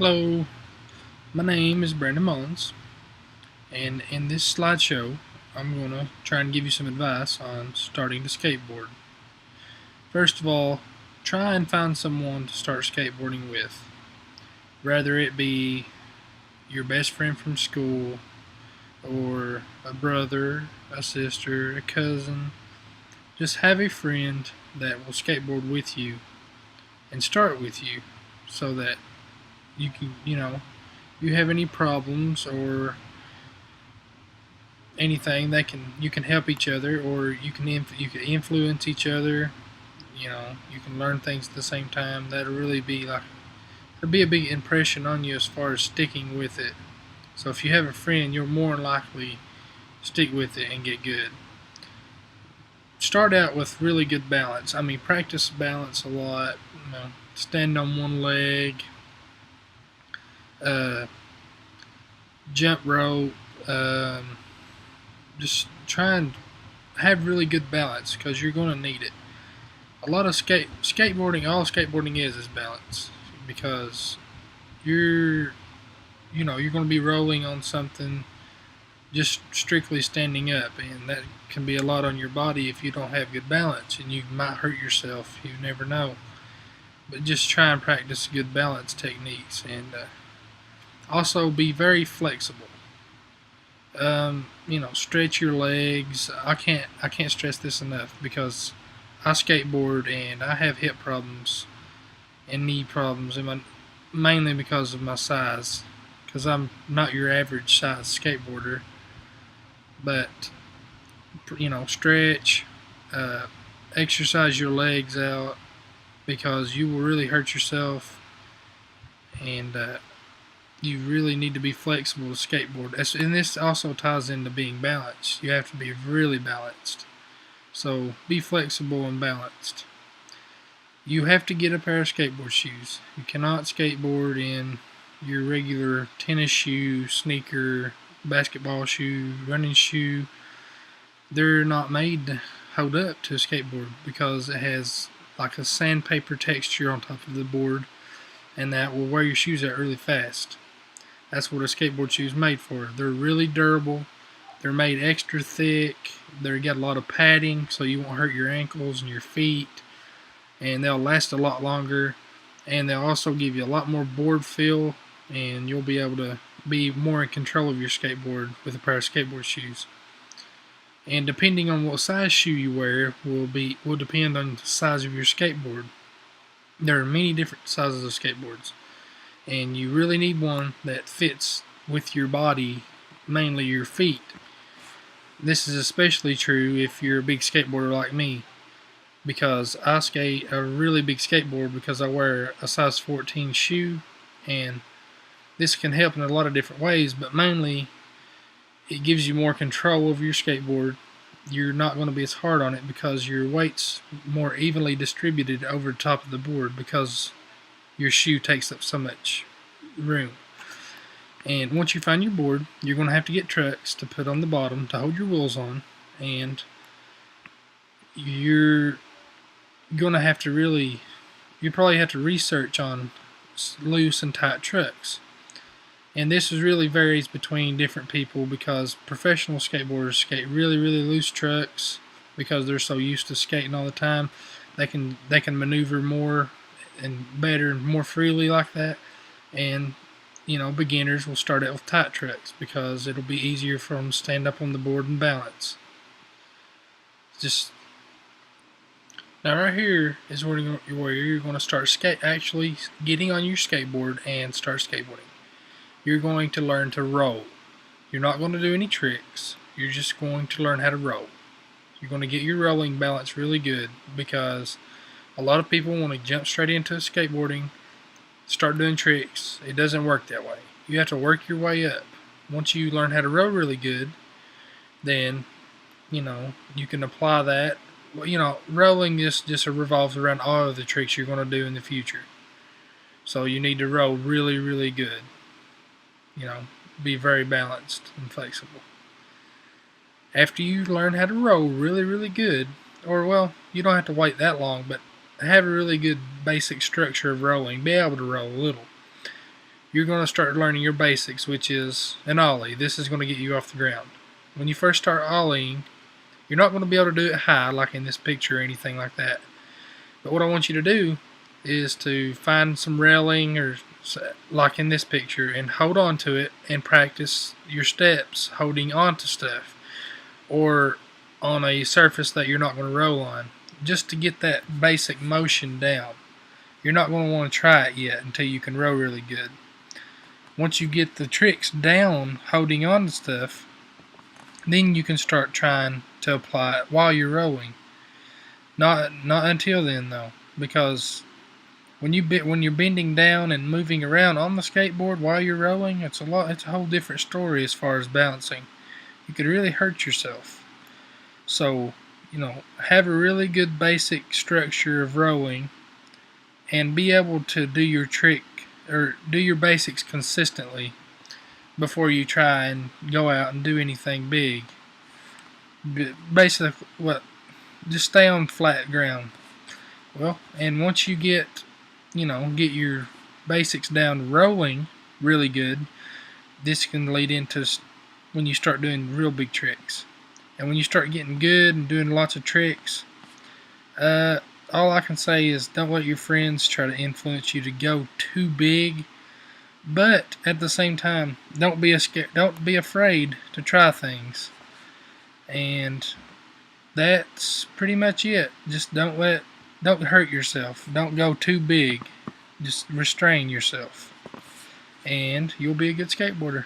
Hello, my name is Brandon Mullins, and in this slideshow, I'm going to try and give you some advice on starting to skateboard. First of all, try and find someone to start skateboarding with. Whether it be your best friend from school, or a brother, a sister, a cousin. Just have a friend that will skateboard with you and start with you so that you can, you have any problems or anything that you can help each other, or you can influence each other. You can learn things at the same time. That'll really be like it'll be a big impression on you as far as sticking with it. So if you have a friend, you're more likely stick with it and get good. Start out with really good balance. Practice balance a lot. Stand on one leg, uh, jump rope. Just try and have really good balance because you're going to need it. A lot of skateboarding, all skateboarding is balance, because you're you're going to be rolling on something just strictly standing up, and that can be a lot on your body if you don't have good balance, and you might hurt yourself. You never know. But just try and practice good balance techniques, and also be very flexible. Stretch your legs. I can't stress this enough, because I skateboard and I have hip problems and knee problems, mainly because of my size. Because I'm not your average size skateboarder. But stretch, exercise your legs out, because you will really hurt yourself, and you really need to be flexible to skateboard. And this also ties into being balanced. You have to be really balanced. So be flexible and balanced. You have to get a pair of skateboard shoes. You cannot skateboard in your regular tennis shoe, sneaker, basketball shoe, running shoe. They're not made to hold up to a skateboard, because it has like a sandpaper texture on top of the board, and that will wear your shoes out really fast. That's what a skateboard shoe is made for. They're really durable. They're made extra thick. They got a lot of padding, so you won't hurt your ankles and your feet, and they'll last a lot longer, and they'll also give you a lot more board feel, and you'll be able to be more in control of your skateboard with a pair of skateboard shoes. And depending on what size shoe you wear will depend on the size of your skateboard. There are many different sizes of skateboards, and you really need one that fits with your body, mainly your feet. This is especially true if you're a big skateboarder like me, because I skate a really big skateboard because I wear a size 14 shoe, and this can help in a lot of different ways, but mainly it gives you more control over your skateboard. You're not going to be as hard on it because your weight's more evenly distributed over the top of the board, because your shoe takes up so much room. And once you find your board, you're going to have to get trucks to put on the bottom to hold your wheels on, and you're going to have to you probably have to research on loose and tight trucks. And this really varies between different people, because professional skateboarders skate really loose trucks because they're so used to skating all the time. They can maneuver more and better and more freely like that. And beginners will start out with tight trucks because it'll be easier for them to stand up on the board and balance. Now right here is where you're going to start actually getting on your skateboard and start skateboarding. You're going to learn to roll. You're not going to do any tricks. You're just going to learn how to roll. You're going to get your rolling balance really good, because a lot of people want to jump straight into skateboarding, start doing tricks. It doesn't work that way. You have to work your way up. Once you learn how to roll really good, then you can apply that. Rolling just revolves around all of the tricks you're going to do in the future. So you need to roll really good. Be very balanced and flexible. After you learn how to roll really good, or you don't have to wait that long, but have a really good basic structure of rolling, be able to roll a little. you're going to start learning your basics, which is an ollie. This is going to get you off the ground. When you first start ollieing, you're not going to be able to do it high like in this picture or anything like that. But what I want you to do is to find some railing or like in this picture and hold on to it and practice your steps holding on to stuff or on a surface that you're not going to roll on, just to get that basic motion down. You're not going to want to try it yet until you can row really good. Once you get the tricks down holding on to stuff, then you can start trying to apply it while you're rowing. Not until then though, because when you're bending down and moving around on the skateboard while you're rowing, it's a whole different story as far as balancing. You could really hurt yourself. So, have a really good basic structure of rowing and be able to do your trick or do your basics consistently before you try and go out and do anything big. Basically, just stay on flat ground. Well, and once you get your basics down rowing really good, this can lead into when you start doing real big tricks. And when you start getting good and doing lots of tricks, all I can say is don't let your friends try to influence you to go too big. But at the same time, don't be afraid to try things. And that's pretty much it. Just don't hurt yourself. Don't go too big. Just restrain yourself. And you'll be a good skateboarder.